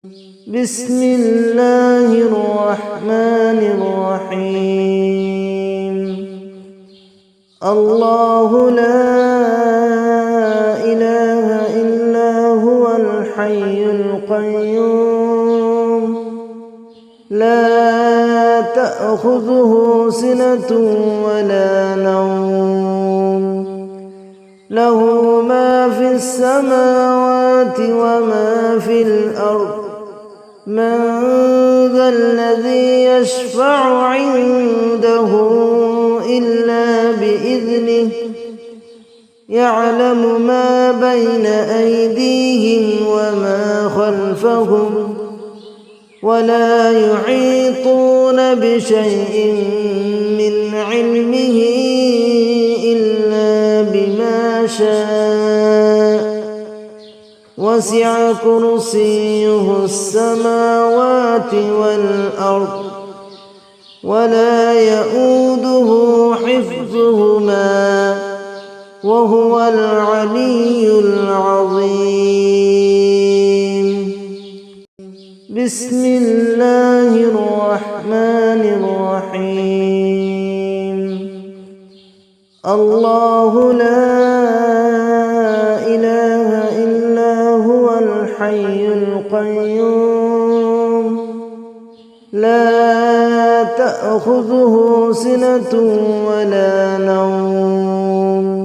بسم الله الرحمن الرحيم. الله لا إله إلا هو الحي القيوم لا تأخذه سنة ولا نوم له ما في السماوات وما في الأرض من ذا الذي يشفع عنده إلا بإذنه يعلم ما بين أيديهم وما خلفهم ولا يحيطون بشيء من علمه إلا بما شاء وسع كرسيه السماوات والأرض ولا يؤوده حفظهما وهو العلي العظيم. بسم الله الرحمن الرحيم. الله لا إله إلا هو الحي القيوم لا تأخذه سنة ولا نوم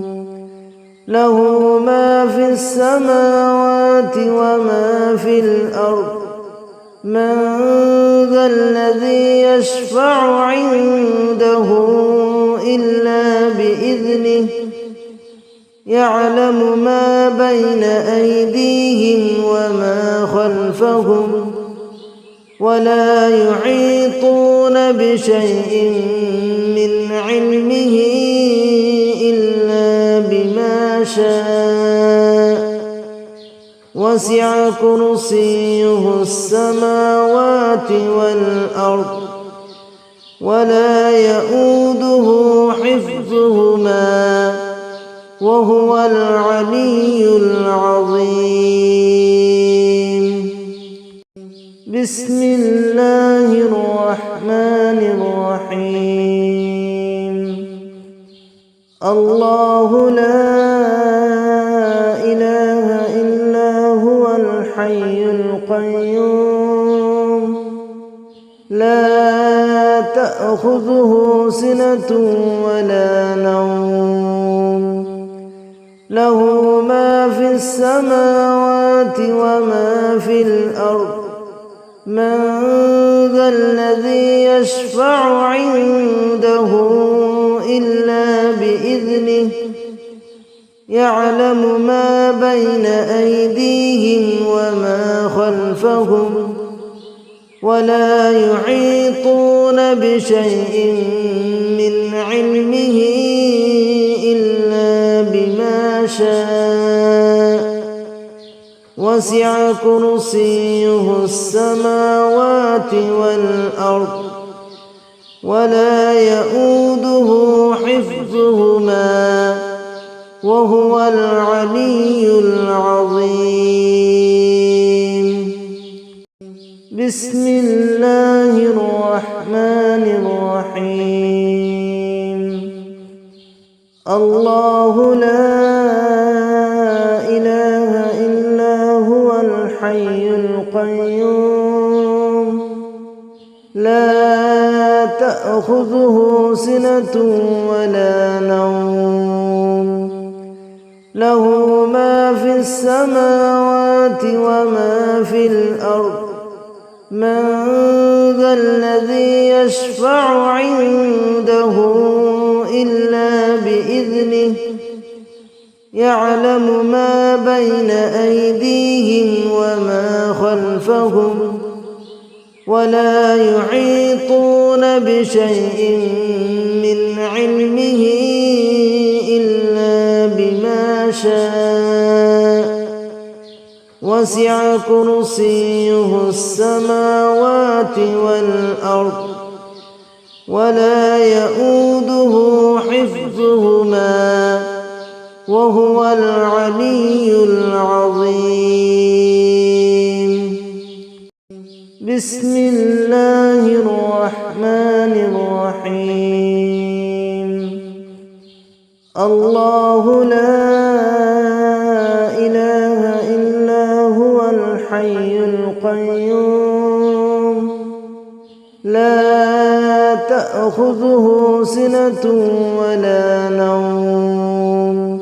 له ما في السماوات وما في الأرض من ذا الذي يشفع عنده إلا بإذنه يعلم ما بين أيديهم وما خلفهم ولا يحيطون بشيء من علمه إلا بما شاء وسع كرسيه السماوات والأرض ولا يؤوده حفظهما وهو العلي العظيم. بسم الله الرحمن الرحيم. الله لا إله إلا هو الحي القيوم لا تأخذه سنة ولا نوم له ما في السماوات وما في الأرض من ذا الذي يشفع عنده إلا بإذنه يعلم ما بين أيديهم وما خلفهم ولا يحيطون بشيء من علمه إلا بما شاء وسع كرسيه السماوات والأرض ولا يؤوده حفظهما وهو العلي العظيم. بسم الله الرحمن الرحيم. الله لا إله إلا هو الحي القيوم لا تأخذه سنة ولا نوم له ما في السماوات وما في الأرض من ذا الذي يشفع عنده إلا بإذنه يعلم ما بين أيديهم وما خلفهم ولا يحيطون بشيء من علمه إلا بما شاء وسع كرسيه السماوات والأرض ولا يؤوده حفظهما وهو العلي العظيم. بسم الله الرحمن الرحيم الله لا إله إلا هو الحي القيوم لا تأخذه سنة ولا نوم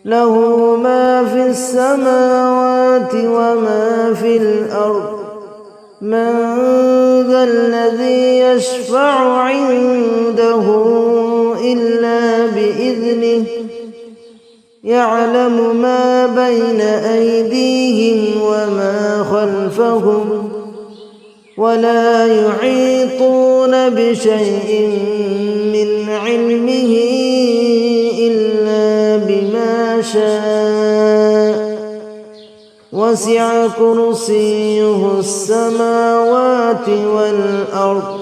له ما في السماوات وما في الأرض من ذا الذي يشفع عنده إلا بإذنه يعلم ما بين أيديهم وما خلفهم ولا يحيطون بشيء من علمه إلا بما شاء وسع كرسيه السماوات والأرض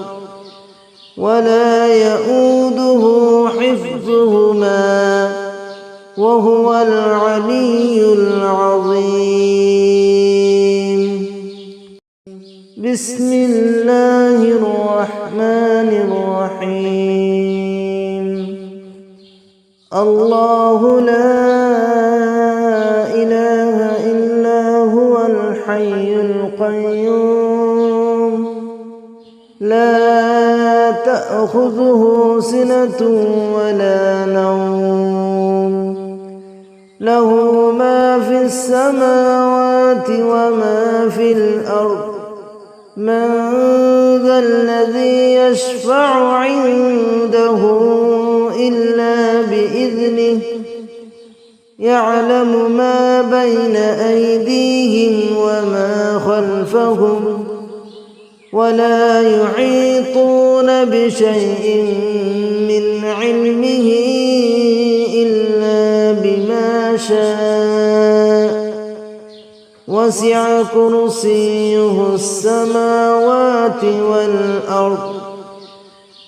ولا يؤوده حفظهما وهو العلي العظيم بسم الله الرحمن الرحيم الله لا إله إلا هو الحي القيوم لا تأخذه سنة ولا نوم له ما في السماوات وما في الأرض من ذا الذي يشفع عنده إلا بإذنه يعلم ما بين أيديهم وما خلفهم ولا يحيطون بشيء من علمه إلا بما شاء وسع كرسيه السماوات والأرض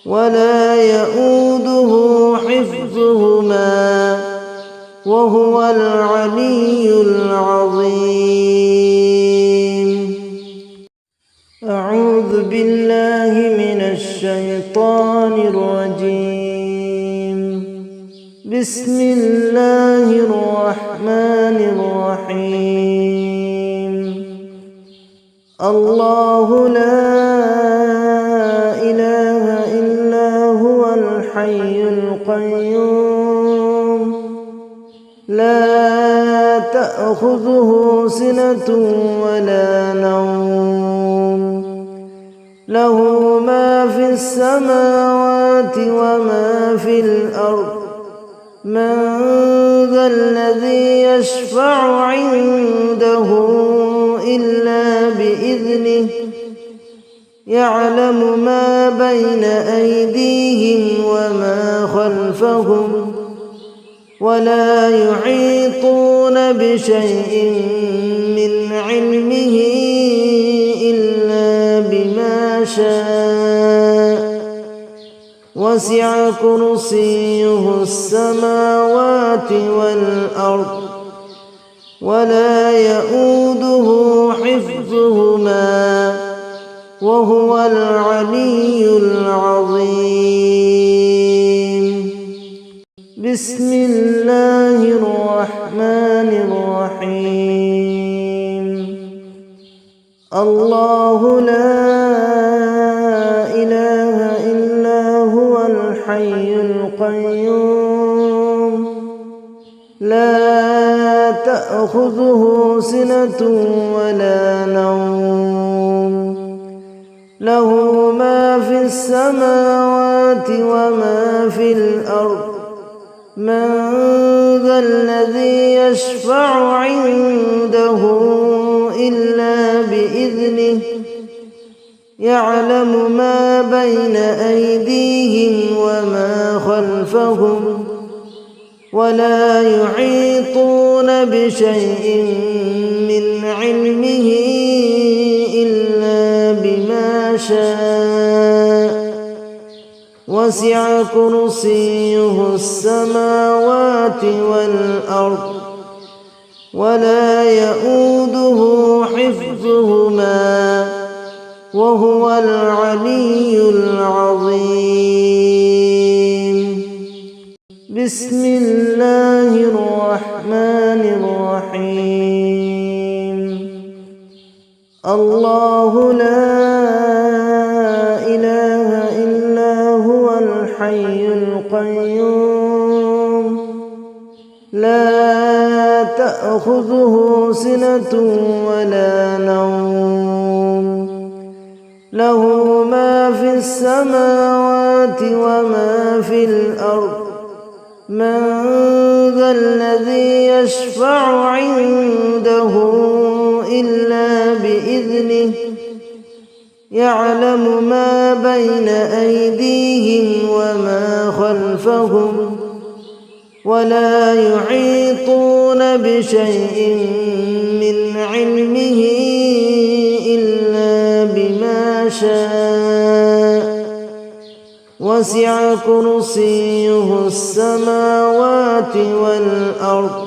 ولا يؤوده حفظهما وهو العلي العظيم أعوذ بالله من الشيطان الرجيم بسم الله الرحمن الرحيم الله لا إله إلا هو الحي القيوم لا تأخذه سنة ولا نوم له ما في السماوات وما في الأرض من ذا الذي يشفع عنده إلا بإذنه يعلم ما بين أيديهم وما خلفهم ولا يحيطون بشيء من علمه إلا بما شاء وسع كرسيه السماوات والأرض ولا يؤوده حفظهما وهو العلي العظيم بسم الله الرحمن الرحيم الله لا إله إلا هو الحي القيوم لا تأخذه سنة ولا نوم له ما في السماوات وما في الأرض من ذا الذي يشفع عنده إلا بإذنه يعلم ما بين أيديهم وما خلفهم ولا يحيطون بشيء من علمه إلا بما شاء وسع كرسيه السماوات والأرض ولا يؤوده حفظهما وهو العلي العظيم. بسم الله الرحمن الرحيم. الله لا إله إلا هو الحي القيوم لا تأخذه سنة ولا نوم له ما في السماوات وما في الأرض من ذا الذي يشفع عنده إلا بإذنه يعلم ما بين أيديهم وما خلفهم ولا يحيطون بشيء من علمه إلا بما شاء وسع كرسيه السماوات والأرض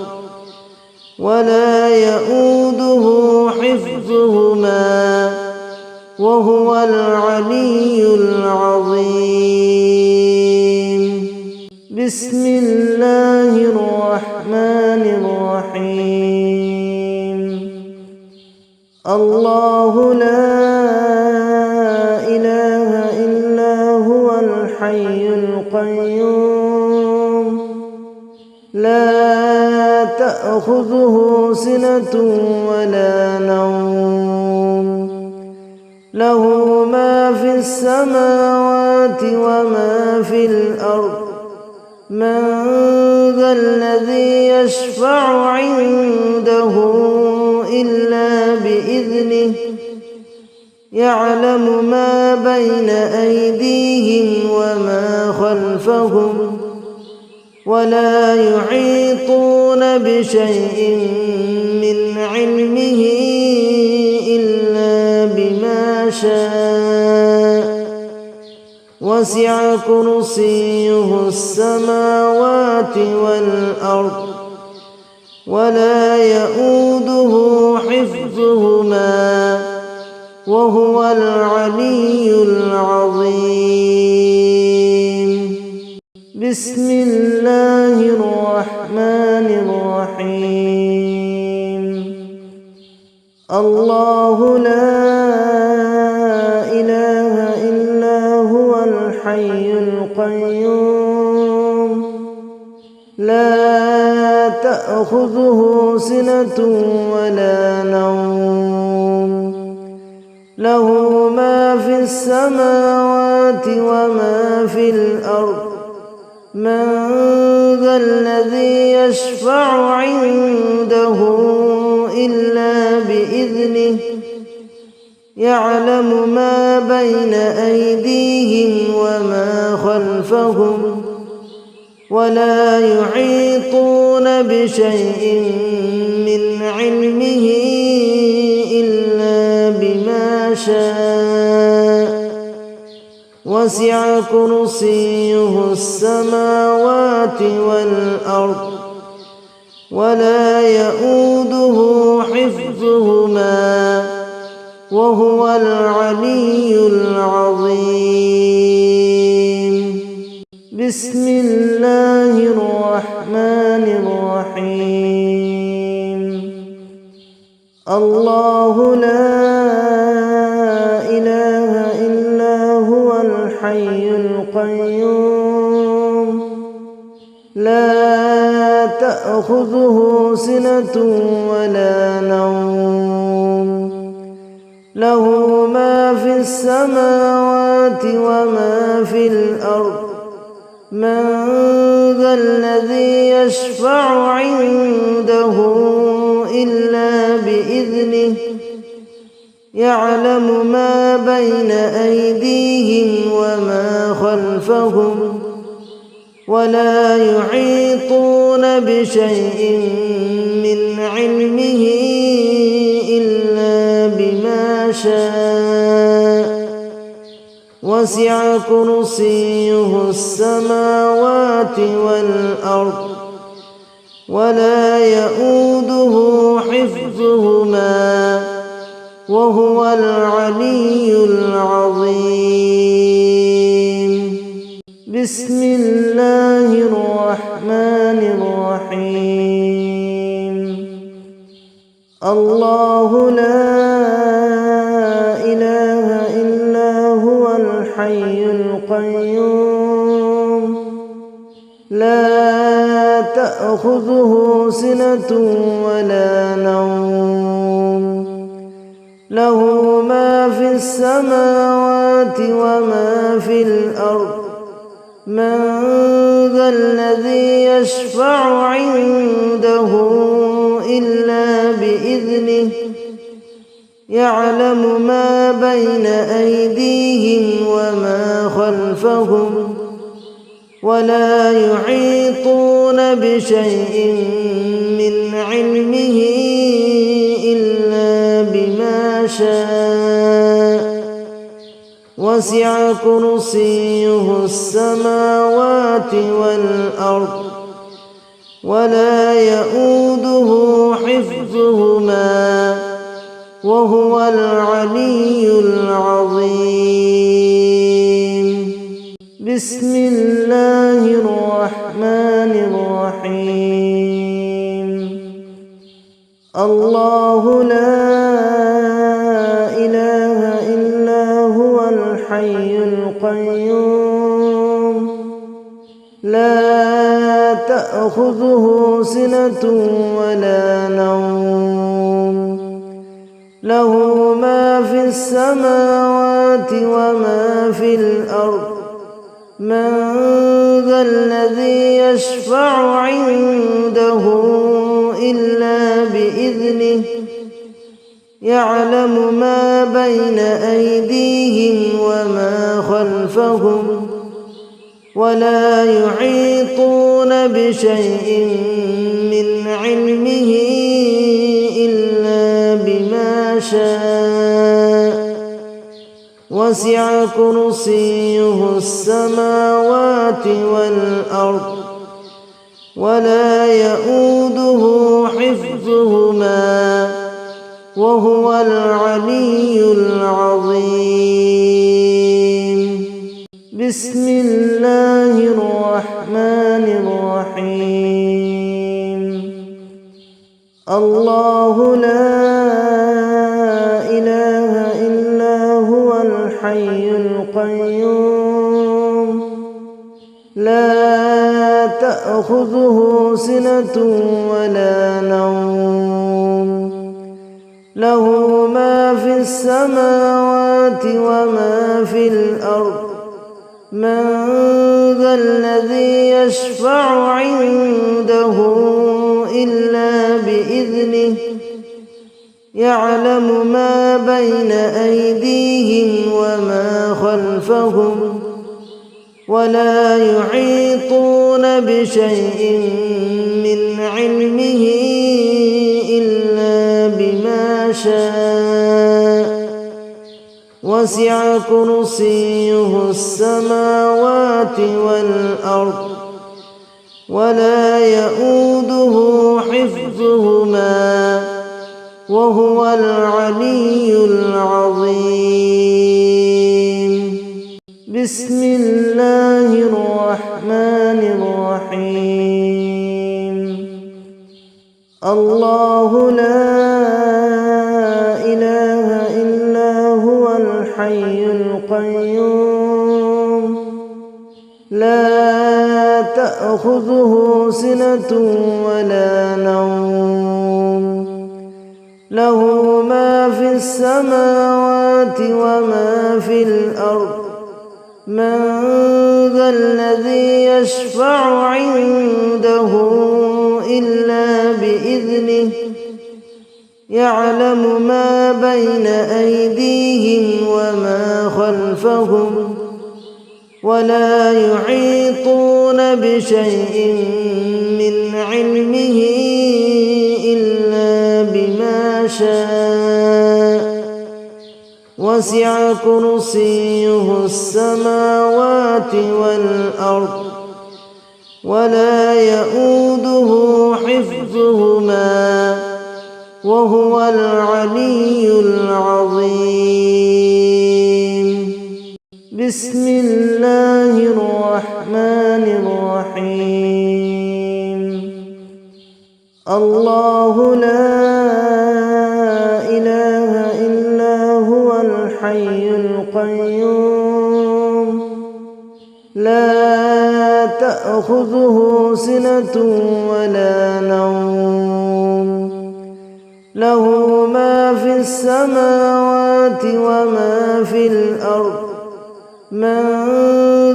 ولا يؤوده حفظهما وهو العلي العظيم. بسم الله الرحمن الرحيم. الله لا إله إلا هو الحي القيوم لا تأخذه سنة ولا نوم له ما في السماوات وما في الأرض من ذا الذي يشفع عنده إلا بإذنه يعلم ما بين أيديهم وما خلفهم ولا يحيطون بشيء من علمه إلا بما شاء وسع كرسيه السماوات والأرض ولا يؤوده حفظهما وهو العلي العظيم. بسم الله الرحمن الرحيم. الله لا إله إلا هو الحي القيوم لا تأخذه سنة ولا نوم له ما في السماوات وما في الأرض من ذا الذي يشفع عنده إلا بإذنه يعلم ما بين أيديهم وما خلفهم ولا يحيطون بشيء من علمه إلا بما شاء وسع كرسيه السماوات والأرض ولا يؤوده حفظهما وهو العلي العظيم. بسم الله الرحمن الرحيم. الله لا إله إلا هو الحي القيوم لا تأخذه سنة ولا نوم له ما في السماوات وما في الأرض من ذا الذي يشفع عنده إلا بإذنه يعلم ما بين أيديهم وما خلفهم ولا يحيطون بشيء من علمه إلا بما شاء وسع كرسيه السماوات والأرض ولا يؤوده حفظهما وهو العلي العظيم. بسم الله الرحمن الرحيم. الله لا إله إلا هو الحي القيوم لا تأخذه سنة ولا نوم له ما في السماوات وما في الأرض من ذا الذي يشفع عنده إلا بإذنه يعلم ما بين أيديهم وما خلفهم ولا يحيطون بشيء من علمه إلا بما شاء وسع كرسيه السماوات والأرض ولا يؤوده حفظهما وهو العلي العظيم. بسم الله الرحمن الرحيم. الله لا إله إلا هو الحي القيوم لا تأخذه سنة ولا نوم له ما في السماوات وما في الأرض من ذا الذي يشفع عنده إلا بإذنه يعلم ما بين أيديهم وما خلفهم ولا يحيطون بشيء من علمه إلا بما شاء وسع كرسيه السماوات والأرض ولا يؤوده حفظهما وهو العلي العظيم. بسم الله الرحمن الرحيم. الله لا إله إلا هو الحي القيوم لا تأخذه سنة ولا نوم له ما في السماوات وما في الأرض من ذا الذي يشفع عنده إلا بإذنه يعلم ما بين أيديهم وما خلفهم ولا يحيطون بشيء من علمه إلا بما شاء وسع كرسيه السماوات والأرض ولا يؤوده حفظهما وهو العلي العظيم. بسم الله الرحمن الرحيم. الله لا إله إلا هو الحي القيوم لا تأخذه سنة ولا نوم له ما في السماوات وما في الأرض من ذا الذي يشفع عنده إلا بإذنه يعلم ما بين أيديهم وما خلفهم ولا يحيطون بشيء من علمه إلا بما شاء وسع كرسيه السماوات والأرض ولا يؤوده حفظهما وهو العلي العظيم. بسم الله الرحمن الرحيم. الله لا إله إلا هو الحي القيوم لا تأخذه سنة ولا نوم له ما في السماوات وما في الأرض من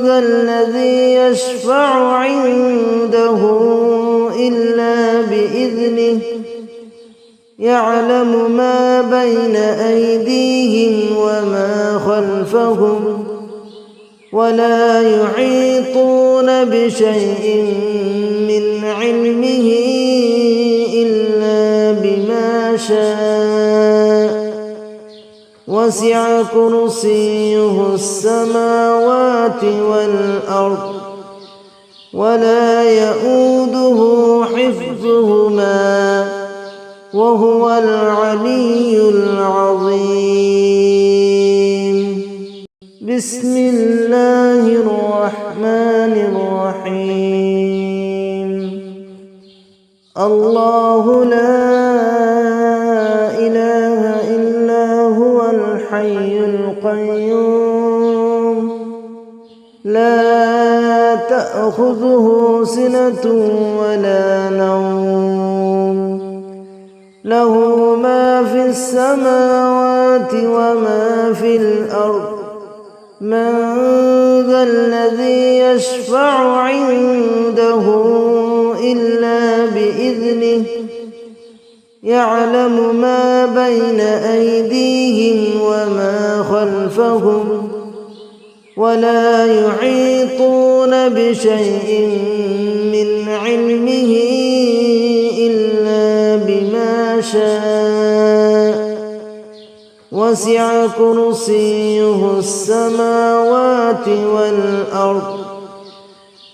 ذا الذي يشفع عنده إلا بإذنه يعلم ما بين أيديهم وما خلفهم ولا يحيطون بشيء من علمه إلا بما شاء وسع كرسيه السماوات والأرض ولا يؤوده حفظهما وهو العلي العظيم. بسم الله الرحمن الرحيم. الله لا إله إلا هو الحي القيوم لا تأخذه سنة ولا نوم له ما في السماوات وما في الأرض من ذا الذي يشفع عنده إلا بإذنه يعلم ما بين أيديهم وما خلفهم ولا يحيطون بشيء من علمه إلا بما شاء وسع كرسيه السماوات والأرض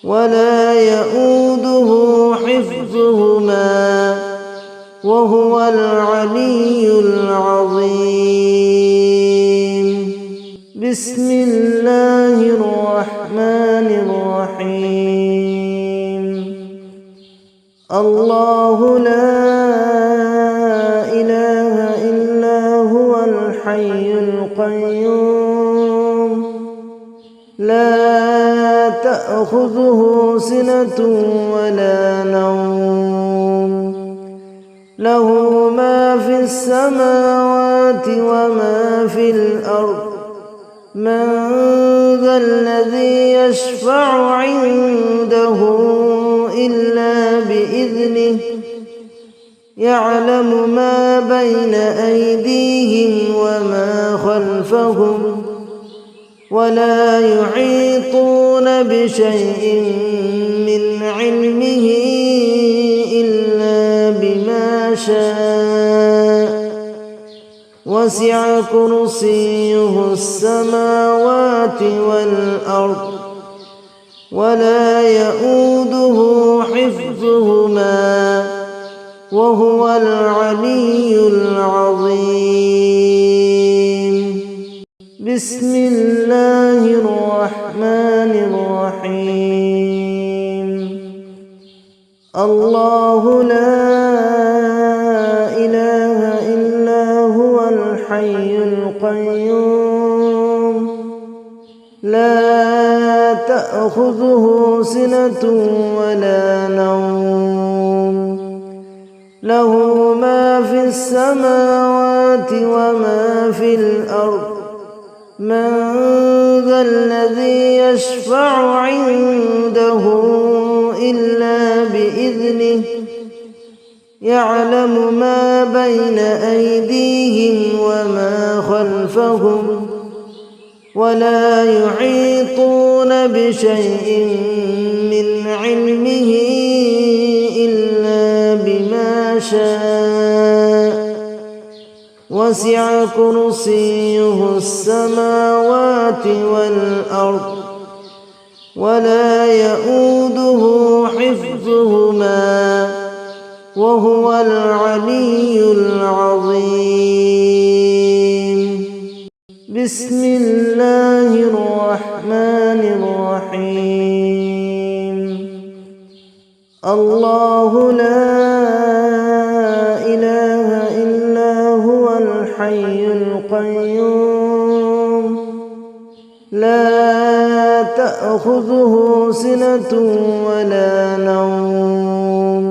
ولا يؤوده حفظهما وهو العلي العظيم. بسم الله الرحمن الرحيم. الله لا إله إلا هو الحي القيوم لا تأخذه سنة ولا نوم له ما في السماوات وما في الأرض من ذا الذي يشفع عنده إلا بإذنه يعلم ما بين أيديهم وما خلفهم ولا يحيطون بشيء من علمه إلا بما شاء وسع كرسيه السماوات والأرض ولا يؤوده حفظهما وهو العلي العظيم. بسم الله الرحمن الرحيم. الله لا إله إلا هو الحي القيوم لا تأخذه سنة ولا نوم له ما في السماوات وما في الأرض من ذا الذي يشفع عنده إلا بإذنه يعلم ما بين أيديهم وما خلفهم ولا يحيطون بشيء من علمه إلا بما شاء وسع كرسيه السماوات والأرض ولا يؤوده حفظهما وهو العلي العظيم. بسم الله الرحمن الرحيم. الله لا إله إلا هو الحي القيوم لا تأخذه سنة ولا نوم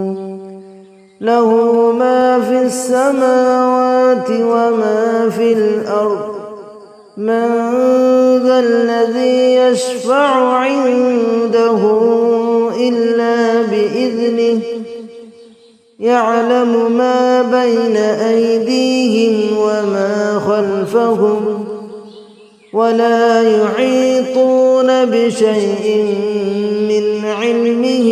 له ما في السماوات وما في الأرض من ذا الذي يشفع عنده إلا بإذنه يعلم ما بين أيديهم وما خلفهم ولا يحيطون بشيء من علمه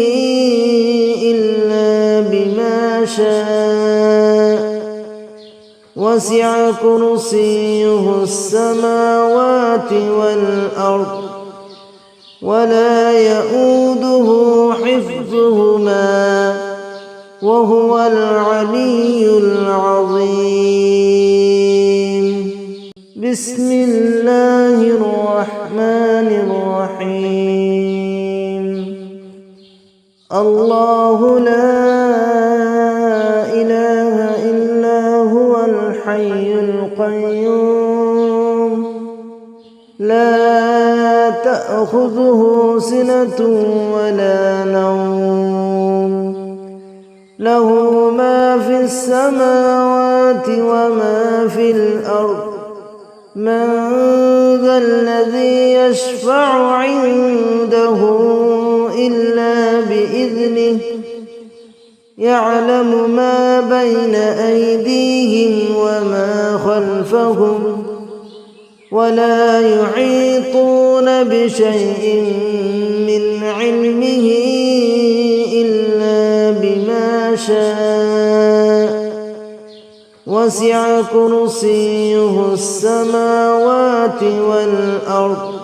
إلا بما شاء وسع كرسيه السماوات والأرض ولا يؤوده حفظهما وهو العلي العظيم. بسم الله الرحمن الرحيم. الله لا إله إلا هو الحي القيوم لا تأخذه سنة ولا نوم له ما في السماوات وما في الأرض من ذا الذي يشفع عنده إلا بإذنه يعلم ما بين أيديهم وما خلفهم ولا يحيطون بشيء من علمه إلا بما شاء وسع كرسيه السماوات والأرض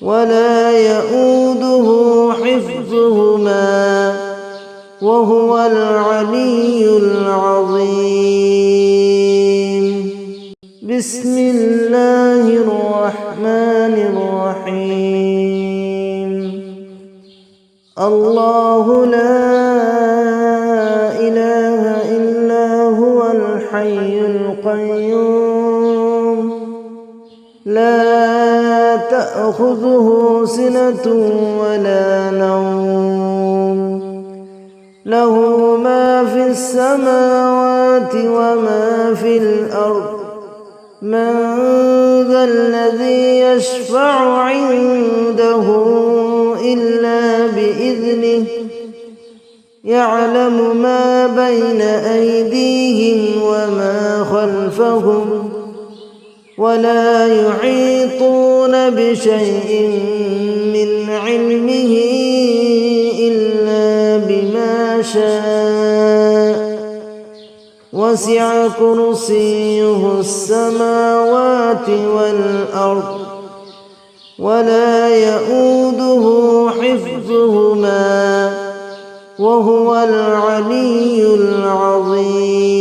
ولا يؤوده حفظهما وهو العلي العظيم. بسم الله الرحمن الرحيم. الله لا إله إلا هو الحي القيوم لا تأخذه سنة ولا نوم له ما في السماوات وما في الأرض من ذا الذي يشفع عنده إلا بإذنه يعلم ما بين أيديهم وما خلفهم ولا يحيطون بشيء من علمه إلا بما شاء وسع كرسيه السماوات والأرض ولا يؤوده حفظهما وهو العلي العظيم.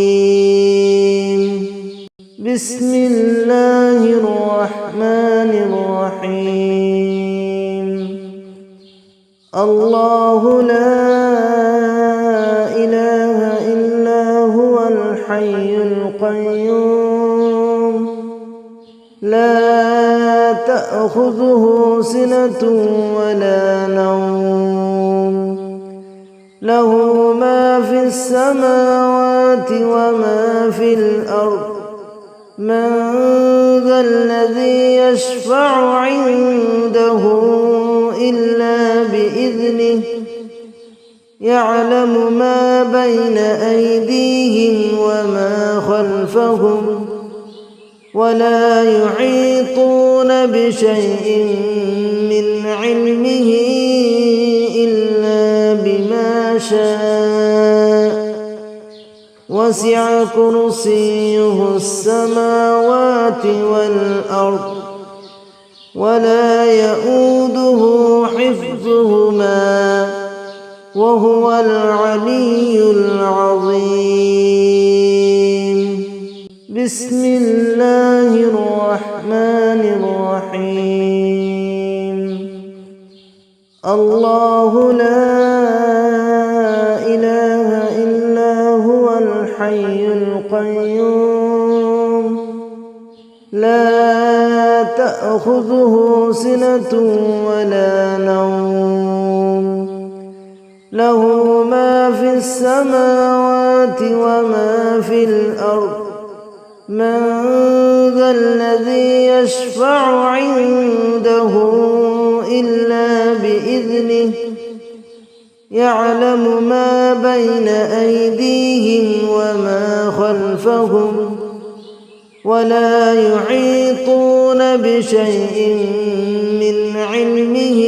بسم الله الرحمن الرحيم. الله لا إله إلا هو الحي القيوم لا تأخذه سنة ولا نوم له ما في السماوات وما في الأرض من ذا الذي يشفع عنده إلا بإذنه يعلم ما بين أيديهم وما خلفهم ولا يحيطون بشيء من علمه إلا بما شاء وسع كرسيه السماوات والأرض ولا يؤوده حفظهما وهو العلي العظيم. بسم الله الرحمن الرحيم. الله لا إله إلا هو الحي القيوم لا تأخذه سنة ولا نوم له ما في السماوات وما في الأرض من ذا الذي يشفع عنده إلا بإذنه يعلم ما بين أيديهم وما خلفهم ولا يحيطون بشيء من علمه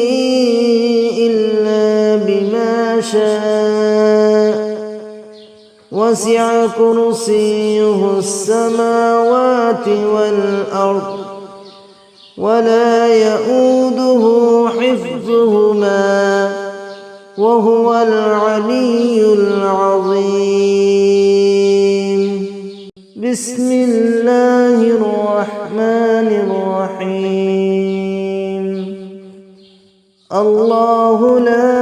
إلا بما شاء وسع كرسيه السماوات والأرض ولا يؤوده حفظهما وهو العلي العظيم. بسم الله الرحمن الرحيم. الله لا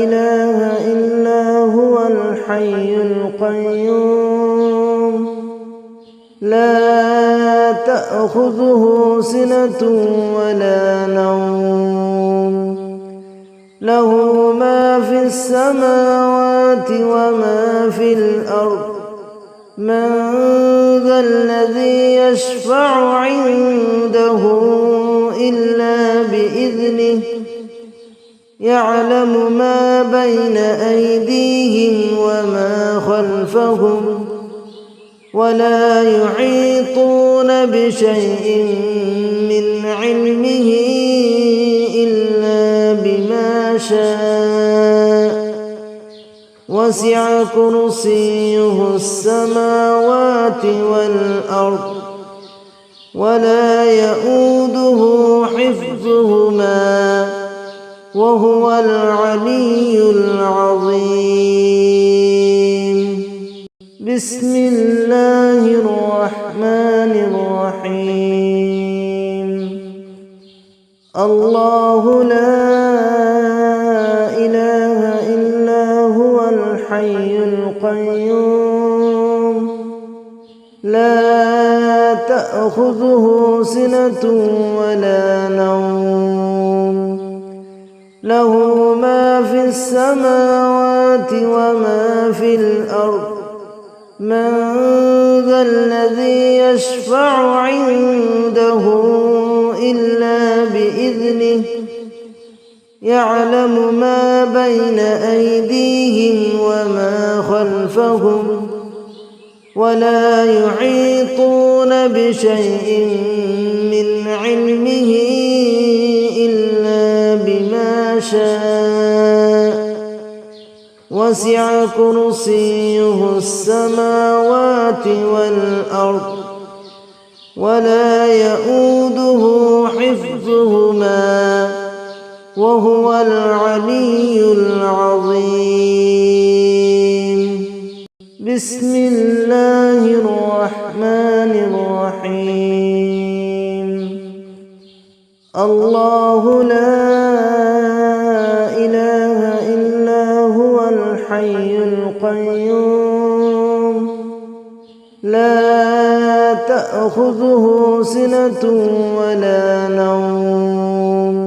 إله إلا هو الحي القيوم لا تأخذه سنة ولا نوم له ما في السماوات وما في الأرض من ذا الذي يشفع عنده إلا بإذنه يعلم ما بين أيديهم وما خلفهم ولا يحيطون بشيء من علمه إلا بما شاء وسع كرسيه السماوات والأرض ولا يؤوده حفظهما وهو العلي العظيم. بسم الله الرحمن الرحيم. الله لا إله إلا هو الحي القيوم لا تأخذه سنة ولا نوم له ما في السماوات وما في الأرض من ذا الذي يشفع عنده إلا بإذنه يعلم ما بين أيديهم وما خلفهم ولا يحيطون بشيء من علمه إلا بما شاء وسع كرسيه السماوات والأرض ولا يؤوده حفظهما وهو العلي العظيم. بسم الله الرحمن الرحيم. الله لا إله إلا هو الحي القيوم لا تأخذه سنة ولا نوم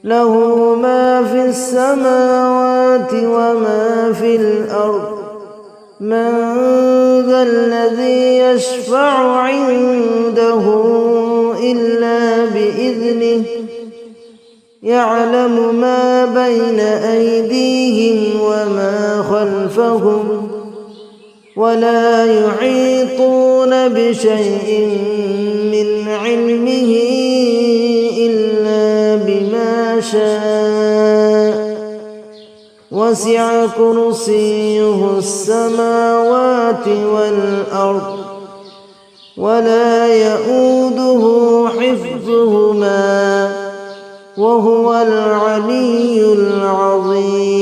له ما في السماوات وما في الأرض من ذا الذي يشفع عنده إلا بإذنه يعلم ما بين أيديهم وما خلفهم ولا يحيطون بشيء من علمه إلا بما شاء وسع كرسيه السماوات والأرض ولا يؤوده حفظهما وهو العلي العظيم.